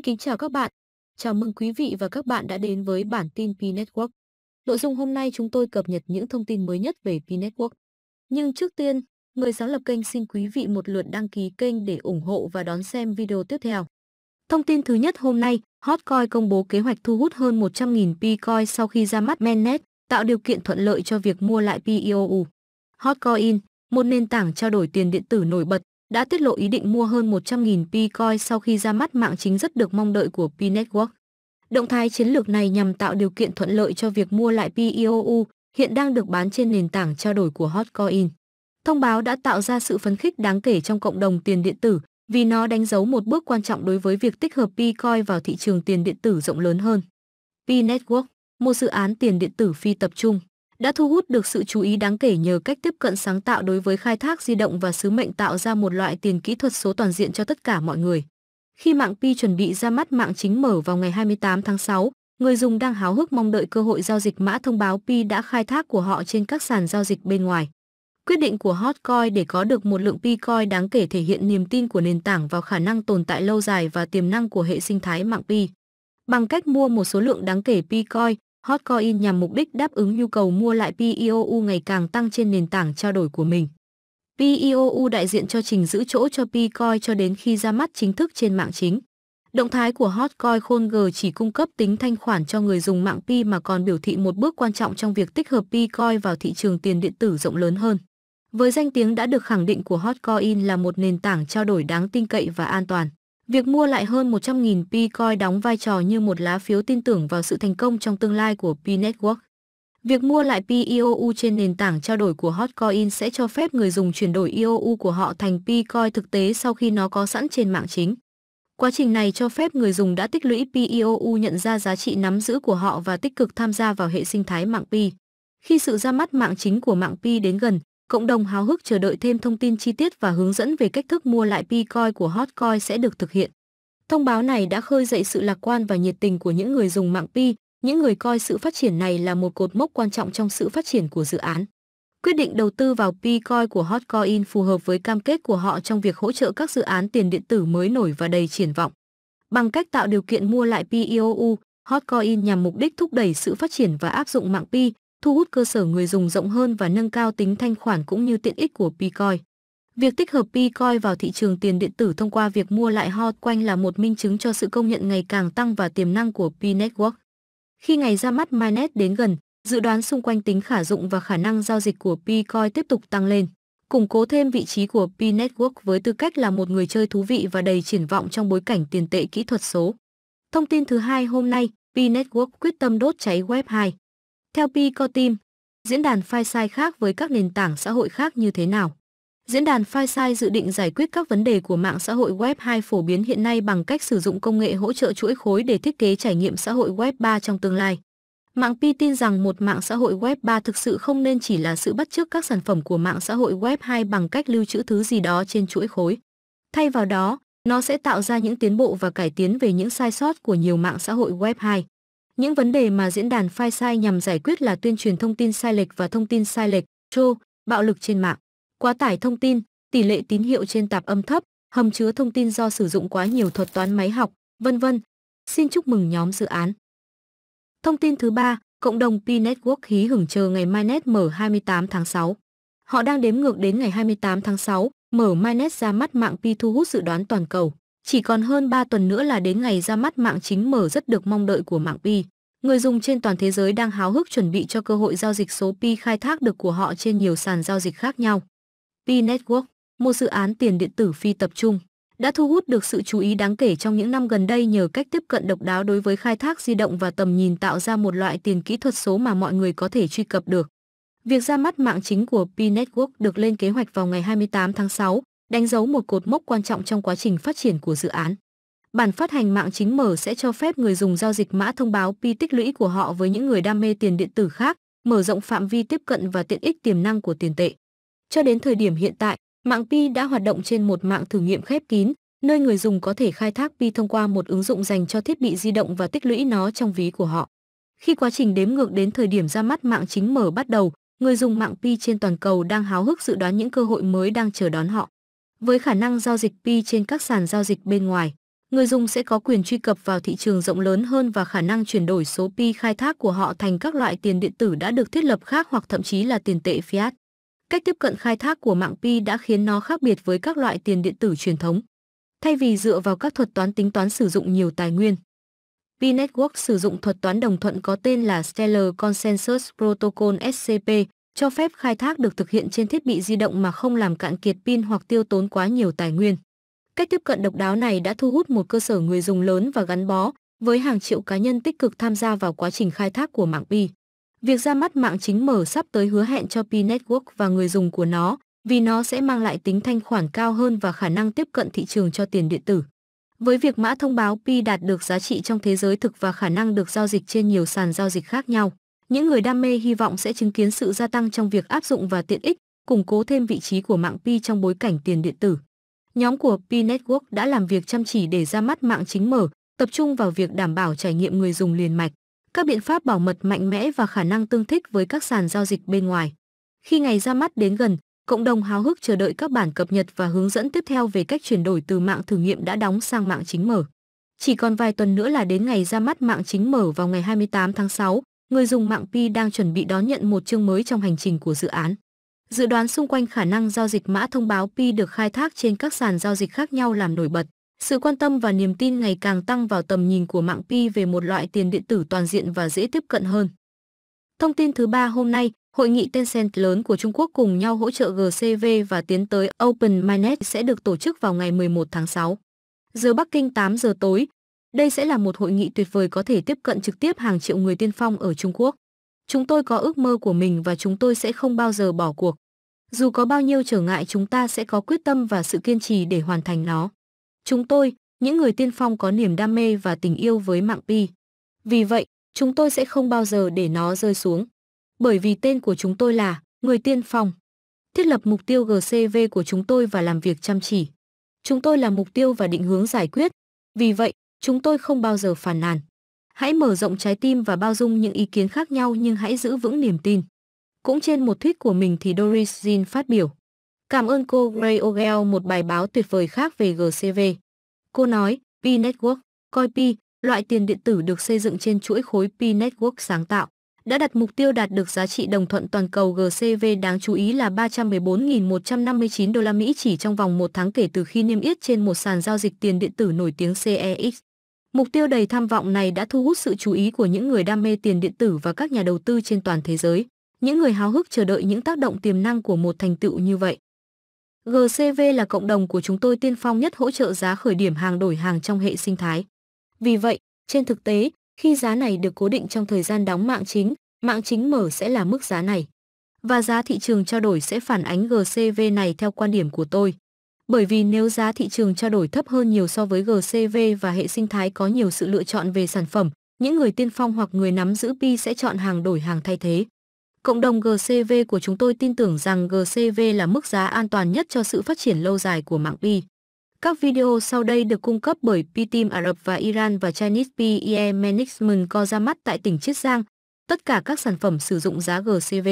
kính chào các bạn. Chào mừng quý vị và các bạn đã đến với bản tin P Network. Nội dung hôm nay chúng tôi cập nhật những thông tin mới nhất về P Network. Nhưng trước tiên, người sáng lập kênh xin quý vị một lượt đăng ký kênh để ủng hộ và đón xem video tiếp theo. Thông tin thứ nhất hôm nay, Hotcoin công bố kế hoạch thu hút hơn 100.000 P-coin sau khi ra mắt mainnet, tạo điều kiện thuận lợi cho việc mua lại PEOU. Hotcoin, một nền tảng trao đổi tiền điện tử nổi bật, đã tiết lộ ý định mua hơn 100.000 P-coin sau khi ra mắt mạng chính rất được mong đợi của P Network. Động thái chiến lược này nhằm tạo điều kiện thuận lợi cho việc mua lại PEOU, hiện đang được bán trên nền tảng trao đổi của Hotcoin. Thông báo đã tạo ra sự phấn khích đáng kể trong cộng đồng tiền điện tử, vì nó đánh dấu một bước quan trọng đối với việc tích hợp P-coin vào thị trường tiền điện tử rộng lớn hơn. P Network, một dự án tiền điện tử phi tập trung, đã thu hút được sự chú ý đáng kể nhờ cách tiếp cận sáng tạo đối với khai thác di động và sứ mệnh tạo ra một loại tiền kỹ thuật số toàn diện cho tất cả mọi người. Khi mạng Pi chuẩn bị ra mắt mạng chính mở vào ngày 28 tháng 6, người dùng đang háo hức mong đợi cơ hội giao dịch mã thông báo Pi đã khai thác của họ trên các sàn giao dịch bên ngoài. Quyết định của Hotcoin để có được một lượng P-coin đáng kể thể hiện niềm tin của nền tảng vào khả năng tồn tại lâu dài và tiềm năng của hệ sinh thái mạng Pi. Bằng cách mua một số lượng đáng kể P-coin, Hotcoin nhằm mục đích đáp ứng nhu cầu mua lại PEOU ngày càng tăng trên nền tảng trao đổi của mình. PEOU đại diện cho trình giữ chỗ cho P-coin cho đến khi ra mắt chính thức trên mạng chính. Động thái của Hotcoin Khôn G chỉ cung cấp tính thanh khoản cho người dùng mạng Pi mà còn biểu thị một bước quan trọng trong việc tích hợp P-coin vào thị trường tiền điện tử rộng lớn hơn. Với danh tiếng đã được khẳng định của Hotcoin là một nền tảng trao đổi đáng tin cậy và an toàn, việc mua lại hơn 100.000 P-coin đóng vai trò như một lá phiếu tin tưởng vào sự thành công trong tương lai của P Network. Việc mua lại PEOU trên nền tảng trao đổi của Hotcoin sẽ cho phép người dùng chuyển đổi EOU của họ thành P-coin thực tế sau khi nó có sẵn trên mạng chính. Quá trình này cho phép người dùng đã tích lũy PEOU nhận ra giá trị nắm giữ của họ và tích cực tham gia vào hệ sinh thái mạng Pi. Khi sự ra mắt mạng chính của mạng Pi đến gần, cộng đồng háo hức chờ đợi thêm thông tin chi tiết và hướng dẫn về cách thức mua lại P-coin của Hotcoin sẽ được thực hiện. Thông báo này đã khơi dậy sự lạc quan và nhiệt tình của những người dùng mạng Pi, những người coi sự phát triển này là một cột mốc quan trọng trong sự phát triển của dự án. Quyết định đầu tư vào P-coin của Hotcoin phù hợp với cam kết của họ trong việc hỗ trợ các dự án tiền điện tử mới nổi và đầy triển vọng. Bằng cách tạo điều kiện mua lại PEOU, Hotcoin nhằm mục đích thúc đẩy sự phát triển và áp dụng mạng Pi, thu hút cơ sở người dùng rộng hơn và nâng cao tính thanh khoản cũng như tiện ích của P-coin. Việc tích hợp P-coin vào thị trường tiền điện tử thông qua việc mua lại Hotcoin là một minh chứng cho sự công nhận ngày càng tăng và tiềm năng của P Network. Khi ngày ra mắt mainnet đến gần, dự đoán xung quanh tính khả dụng và khả năng giao dịch của P-coin tiếp tục tăng lên, củng cố thêm vị trí của P Network với tư cách là một người chơi thú vị và đầy triển vọng trong bối cảnh tiền tệ kỹ thuật số. Thông tin thứ hai hôm nay, P Network quyết tâm đốt cháy Web 2. Theo P-Core Team, diễn đàn Fireside khác với các nền tảng xã hội khác như thế nào? Diễn đàn Fireside dự định giải quyết các vấn đề của mạng xã hội Web 2 phổ biến hiện nay bằng cách sử dụng công nghệ hỗ trợ chuỗi khối để thiết kế trải nghiệm xã hội Web 3 trong tương lai. Mạng Pi tin rằng một mạng xã hội Web 3 thực sự không nên chỉ là sự bắt chước các sản phẩm của mạng xã hội Web 2 bằng cách lưu trữ thứ gì đó trên chuỗi khối. Thay vào đó, nó sẽ tạo ra những tiến bộ và cải tiến về những sai sót của nhiều mạng xã hội Web 2. Những vấn đề mà diễn đàn Fireside nhằm giải quyết là tuyên truyền thông tin sai lệch và thông tin sai lệch, troll, bạo lực trên mạng, quá tải thông tin, tỷ lệ tín hiệu trên tạp âm thấp, hầm chứa thông tin do sử dụng quá nhiều thuật toán máy học, vân vân. Xin chúc mừng nhóm dự án. Thông tin thứ ba, cộng đồng P Network hí hửng chờ ngày mainnet mở 28 tháng 6. Họ đang đếm ngược đến ngày 28 tháng 6, mở mainnet ra mắt mạng Pi thu hút dự đoán toàn cầu. Chỉ còn hơn 3 tuần nữa là đến ngày ra mắt mạng chính mở rất được mong đợi của mạng Pi. Người dùng trên toàn thế giới đang háo hức chuẩn bị cho cơ hội giao dịch số Pi khai thác được của họ trên nhiều sàn giao dịch khác nhau. P Network, một dự án tiền điện tử phi tập trung, đã thu hút được sự chú ý đáng kể trong những năm gần đây nhờ cách tiếp cận độc đáo đối với khai thác di động và tầm nhìn tạo ra một loại tiền kỹ thuật số mà mọi người có thể truy cập được. Việc ra mắt mạng chính của P Network được lên kế hoạch vào ngày 28 tháng 6, đánh dấu một cột mốc quan trọng trong quá trình phát triển của dự án. Bản phát hành mạng chính mở sẽ cho phép người dùng giao dịch mã thông báo Pi tích lũy của họ với những người đam mê tiền điện tử khác, mở rộng phạm vi tiếp cận và tiện ích tiềm năng của tiền tệ. Cho đến thời điểm hiện tại, mạng Pi đã hoạt động trên một mạng thử nghiệm khép kín, nơi người dùng có thể khai thác Pi thông qua một ứng dụng dành cho thiết bị di động và tích lũy nó trong ví của họ. Khi quá trình đếm ngược đến thời điểm ra mắt mạng chính mở bắt đầu, người dùng mạng Pi trên toàn cầu đang háo hức dự đoán những cơ hội mới đang chờ đón họ. Với khả năng giao dịch Pi trên các sàn giao dịch bên ngoài, Người dùng sẽ có quyền truy cập vào thị trường rộng lớn hơn và khả năng chuyển đổi số Pi khai thác của họ thành các loại tiền điện tử đã được thiết lập khác hoặc thậm chí là tiền tệ fiat. Cách tiếp cận khai thác của mạng Pi đã khiến nó khác biệt với các loại tiền điện tử truyền thống. Thay vì dựa vào các thuật toán tính toán sử dụng nhiều tài nguyên, Pi Network sử dụng thuật toán đồng thuận có tên là Stellar Consensus Protocol SCP, cho phép khai thác được thực hiện trên thiết bị di động mà không làm cạn kiệt pin hoặc tiêu tốn quá nhiều tài nguyên. Cách tiếp cận độc đáo này đã thu hút một cơ sở người dùng lớn và gắn bó, với hàng triệu cá nhân tích cực tham gia vào quá trình khai thác của mạng Pi. Việc ra mắt mạng chính mở sắp tới hứa hẹn cho Pi Network và người dùng của nó, vì nó sẽ mang lại tính thanh khoản cao hơn và khả năng tiếp cận thị trường cho tiền điện tử. Với việc mã thông báo Pi đạt được giá trị trong thế giới thực và khả năng được giao dịch trên nhiều sàn giao dịch khác nhau, những người đam mê hy vọng sẽ chứng kiến sự gia tăng trong việc áp dụng và tiện ích, củng cố thêm vị trí của mạng Pi trong bối cảnh tiền điện tử. Nhóm của Pi Network đã làm việc chăm chỉ để ra mắt mạng chính mở, tập trung vào việc đảm bảo trải nghiệm người dùng liền mạch, các biện pháp bảo mật mạnh mẽ và khả năng tương thích với các sàn giao dịch bên ngoài. Khi ngày ra mắt đến gần, cộng đồng háo hức chờ đợi các bản cập nhật và hướng dẫn tiếp theo về cách chuyển đổi từ mạng thử nghiệm đã đóng sang mạng chính mở. Chỉ còn vài tuần nữa là đến ngày ra mắt mạng chính mở vào ngày 28 tháng 6, người dùng mạng Pi đang chuẩn bị đón nhận một chương mới trong hành trình của dự án. Dự đoán xung quanh khả năng giao dịch mã thông báo Pi được khai thác trên các sàn giao dịch khác nhau làm nổi bật. Sự quan tâm và niềm tin ngày càng tăng vào tầm nhìn của mạng Pi về một loại tiền điện tử toàn diện và dễ tiếp cận hơn. Thông tin thứ ba hôm nay, hội nghị Tencent lớn của Trung Quốc cùng nhau hỗ trợ GCV và tiến tới Open Mainnet sẽ được tổ chức vào ngày 11 tháng 6. Giờ Bắc Kinh 8 giờ tối. Đây sẽ là một hội nghị tuyệt vời có thể tiếp cận trực tiếp hàng triệu người tiên phong ở Trung Quốc. Chúng tôi có ước mơ của mình và chúng tôi sẽ không bao giờ bỏ cuộc. Dù có bao nhiêu trở ngại chúng ta sẽ có quyết tâm và sự kiên trì để hoàn thành nó. Chúng tôi, những người tiên phong có niềm đam mê và tình yêu với mạng Pi. Vì vậy, chúng tôi sẽ không bao giờ để nó rơi xuống. Bởi vì tên của chúng tôi là người tiên phong. Thiết lập mục tiêu GCV của chúng tôi và làm việc chăm chỉ. Chúng tôi là mục tiêu và định hướng giải quyết. Vì vậy, chúng tôi không bao giờ phàn nàn. Hãy mở rộng trái tim và bao dung những ý kiến khác nhau nhưng hãy giữ vững niềm tin. Cũng trên một tweet của mình thì Doris Jean phát biểu: Cảm ơn cô Gray Ogel một bài báo tuyệt vời khác về GCV. Cô nói, Pi Network, coi Pi, loại tiền điện tử được xây dựng trên chuỗi khối Pi Network sáng tạo, đã đặt mục tiêu đạt được giá trị đồng thuận toàn cầu GCV đáng chú ý là 314.159 đô la Mỹ chỉ trong vòng một tháng kể từ khi niêm yết trên một sàn giao dịch tiền điện tử nổi tiếng CEX. Mục tiêu đầy tham vọng này đã thu hút sự chú ý của những người đam mê tiền điện tử và các nhà đầu tư trên toàn thế giới, những người háo hức chờ đợi những tác động tiềm năng của một thành tựu như vậy. GCV là cộng đồng của chúng tôi tiên phong nhất hỗ trợ giá khởi điểm hàng đổi hàng trong hệ sinh thái. Vì vậy, trên thực tế, khi giá này được cố định trong thời gian đóng mạng chính mở sẽ là mức giá này. Và giá thị trường trao đổi sẽ phản ánh GCV này theo quan điểm của tôi. Bởi vì nếu giá thị trường trao đổi thấp hơn nhiều so với GCV và hệ sinh thái có nhiều sự lựa chọn về sản phẩm, những người tiên phong hoặc người nắm giữ Pi sẽ chọn hàng đổi hàng thay thế. Cộng đồng GCV của chúng tôi tin tưởng rằng GCV là mức giá an toàn nhất cho sự phát triển lâu dài của mạng Pi. Các video sau đây được cung cấp bởi Pi Team Ả Rập và Iran và Chinese PE Management Co ra mắt tại tỉnh Chiết Giang. Tất cả các sản phẩm sử dụng giá GCV.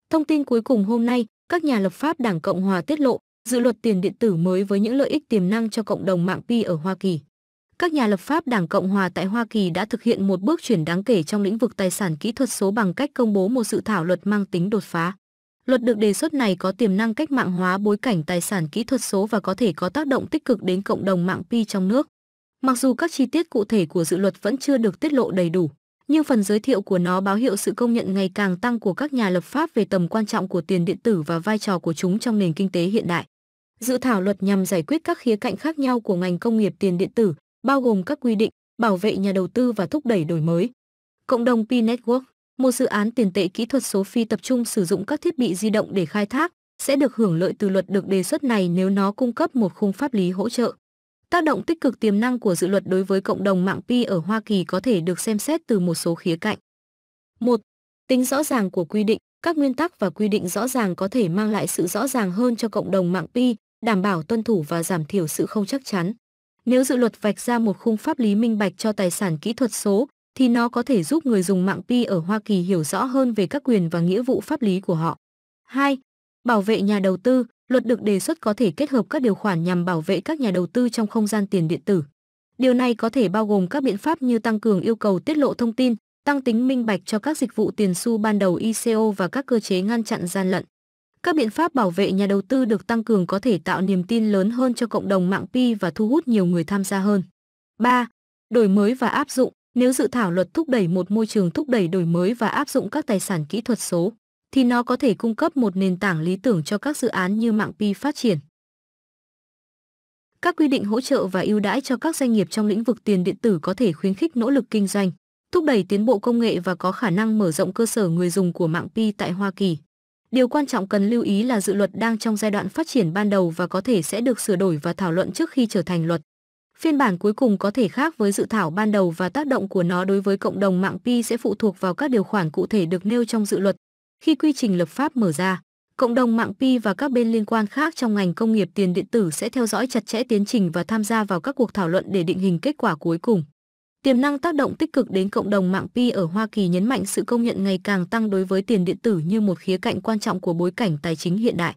Thông tin cuối cùng hôm nay, các nhà lập pháp Đảng Cộng hòa tiết lộ dự luật tiền điện tử mới với những lợi ích tiềm năng cho cộng đồng mạng Pi ở Hoa Kỳ. Các nhà lập pháp Đảng Cộng hòa tại Hoa Kỳ đã thực hiện một bước chuyển đáng kể trong lĩnh vực tài sản kỹ thuật số bằng cách công bố một dự thảo luật mang tính đột phá. Luật được đề xuất này có tiềm năng cách mạng hóa bối cảnh tài sản kỹ thuật số và có thể có tác động tích cực đến cộng đồng mạng Pi trong nước. Mặc dù các chi tiết cụ thể của dự luật vẫn chưa được tiết lộ đầy đủ, nhưng phần giới thiệu của nó báo hiệu sự công nhận ngày càng tăng của các nhà lập pháp về tầm quan trọng của tiền điện tử và vai trò của chúng trong nền kinh tế hiện đại. Dự thảo luật nhằm giải quyết các khía cạnh khác nhau của ngành công nghiệp tiền điện tử, bao gồm các quy định, bảo vệ nhà đầu tư và thúc đẩy đổi mới. Cộng đồng Pi Network, một dự án tiền tệ kỹ thuật số phi tập trung sử dụng các thiết bị di động để khai thác, sẽ được hưởng lợi từ luật được đề xuất này nếu nó cung cấp một khung pháp lý hỗ trợ. Tác động tích cực tiềm năng của dự luật đối với cộng đồng mạng Pi ở Hoa Kỳ có thể được xem xét từ một số khía cạnh. 1. Tính rõ ràng của quy định. Các nguyên tắc và quy định rõ ràng có thể mang lại sự rõ ràng hơn cho cộng đồng mạng Pi, đảm bảo tuân thủ và giảm thiểu sự không chắc chắn. Nếu dự luật vạch ra một khung pháp lý minh bạch cho tài sản kỹ thuật số, thì nó có thể giúp người dùng mạng Pi ở Hoa Kỳ hiểu rõ hơn về các quyền và nghĩa vụ pháp lý của họ. 2. Bảo vệ nhà đầu tư. Luật được đề xuất có thể kết hợp các điều khoản nhằm bảo vệ các nhà đầu tư trong không gian tiền điện tử. Điều này có thể bao gồm các biện pháp như tăng cường yêu cầu tiết lộ thông tin, tăng tính minh bạch cho các dịch vụ tiền xu ban đầu ICO và các cơ chế ngăn chặn gian lận. Các biện pháp bảo vệ nhà đầu tư được tăng cường có thể tạo niềm tin lớn hơn cho cộng đồng mạng Pi và thu hút nhiều người tham gia hơn. 3. Đổi mới và áp dụng. Nếu dự thảo luật thúc đẩy một môi trường thúc đẩy đổi mới và áp dụng các tài sản kỹ thuật số, thì nó có thể cung cấp một nền tảng lý tưởng cho các dự án như mạng Pi phát triển. Các quy định hỗ trợ và ưu đãi cho các doanh nghiệp trong lĩnh vực tiền điện tử có thể khuyến khích nỗ lực kinh doanh, thúc đẩy tiến bộ công nghệ và có khả năng mở rộng cơ sở người dùng của mạng Pi tại Hoa Kỳ. Điều quan trọng cần lưu ý là dự luật đang trong giai đoạn phát triển ban đầu và có thể sẽ được sửa đổi và thảo luận trước khi trở thành luật. Phiên bản cuối cùng có thể khác với dự thảo ban đầu và tác động của nó đối với cộng đồng mạng Pi sẽ phụ thuộc vào các điều khoản cụ thể được nêu trong dự luật. Khi quy trình lập pháp mở ra, cộng đồng mạng Pi và các bên liên quan khác trong ngành công nghiệp tiền điện tử sẽ theo dõi chặt chẽ tiến trình và tham gia vào các cuộc thảo luận để định hình kết quả cuối cùng. Tiềm năng tác động tích cực đến cộng đồng mạng Pi ở Hoa Kỳ nhấn mạnh sự công nhận ngày càng tăng đối với tiền điện tử như một khía cạnh quan trọng của bối cảnh tài chính hiện đại.